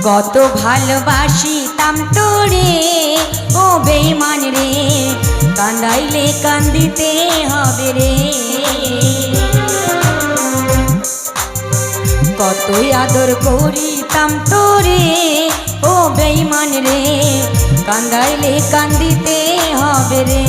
কত ভালোবাসিতাম তোরে ও বেঈমান রে, কান্দাইলে কান্দিতে হবে রে। কতই আদর করিতাম তোরে ও বেঈমান রে, কান্দাইলে কান্দিতে হবে রে।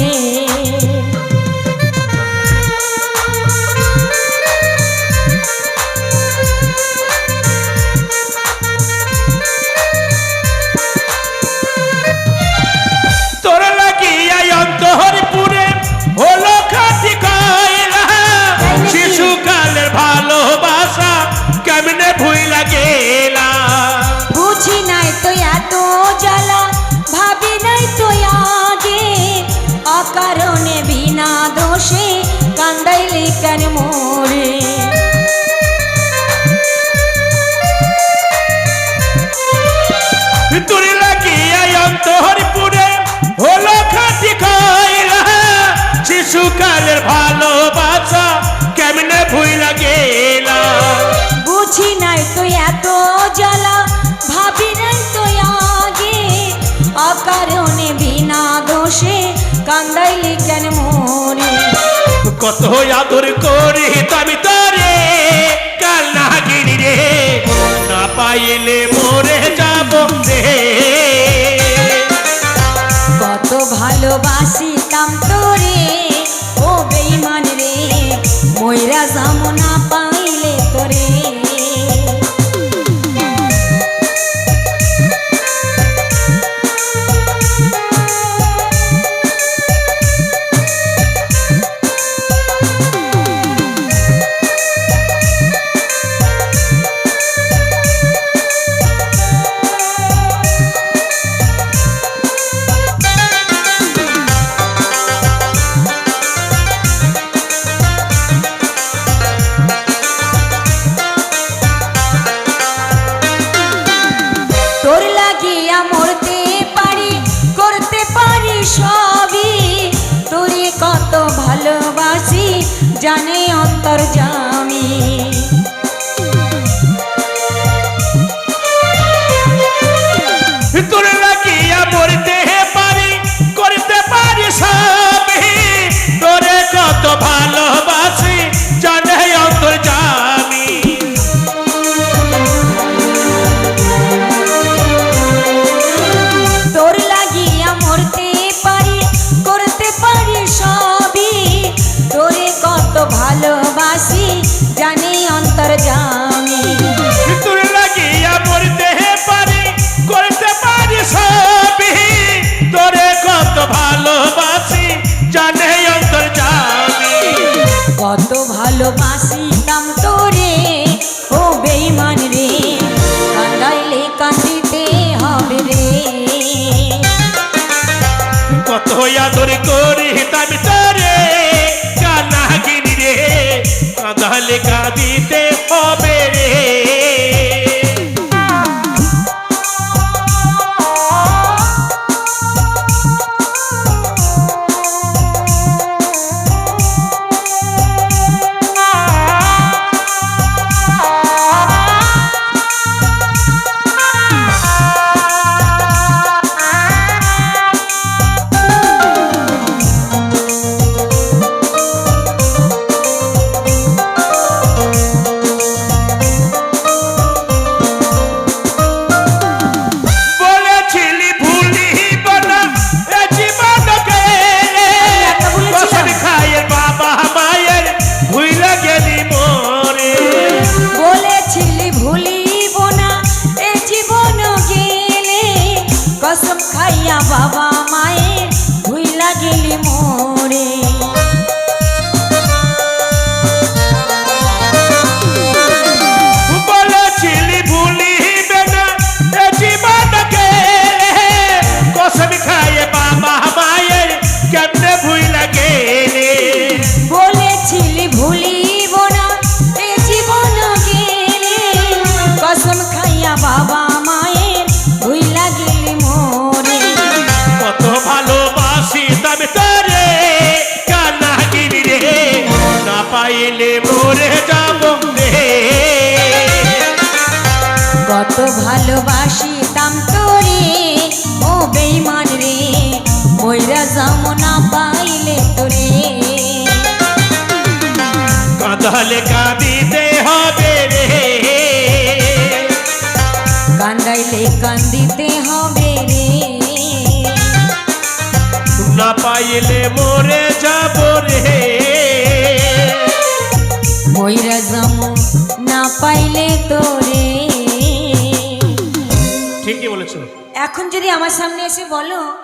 অন্তরপুরে হলো খাতি কয়লা, শিশুকালের ভালোবাসা কেমনে ভুইলা গেলা। বুঝি নাই তো এত জ্বালা, ভাবি নাই তো আগে, অকারণে বিনা দোষে কান্দাইলে কেন মোরে। তোর লাগিয়া অন্তরপুরে হলো খাতি কয়লা, শিশুকালের ভালোবাসা কেমনে ভুইলা গেলা। বুঝি নাই তো এত জ্বালা, ভাবি নাই তো আগে, অকারণে বিনা দোষে কান্দাইলে কেন মোরে। কত আদর করি তবে তোরে কাল নাগিনি রে, না পাইলে মরে যাব রে। কত ভালোবাসিতাম তোরে ও বেঈমান রে, মইরা যাবো না পাইলে তোরে। মরতে পারি, করতে পারি সবই, তোরে কত ভালোবাসি জানে অন্তর্যামী। তোরে লাগিয়া মরতে পারি, করতে পারি সবই, তোরে কত ভালোবাসি জানে অন্তর্যামী। ভালোবাসি জানি অন্তর্যামী। তোর লাগিয়া মরতে পারি, করতে পারি সবই, তোরে কত ভালোবাসি জানে অন্তর্যামী। কত ভালোবাসিতাম তোরে ও বেঈমান রে, কান্দাইলে কান্দিতে হবে রে। কত আদর করি তবে তোরে কানাগিনি রে, কাঁদালে কাঁদিতে হবে রে। कसम खाइया बाबा माए भूला गेली मोरे। बोलेছিলি ভুলিবে না এ জীবন গেলে, कसम খাইয়ে বাবা মায়ের কেমনে ভুলা গেলে। बोलेছিলি ভুলিব না এ জীবন গেলে, कसम खाइया बाबा माए भूला गेली मोरे। কত ভালোবাসি তবে তোরে কানাগিনি রে, না পাইলে মরে যাব রে। কত ভালোবাসিতাম তোরে ও বেঈমান রে মইরা যামো না পাইলে তোরে কাঁদালে কাঁদিতে হবে রে কান্দাইলে কান্দিতে হবে রে না পাইলে মরে যাব রে মইরা যামো না পাইলে তোরে। ঠিকই বলেছো। এখন যদি আমার সামনে এসে বলো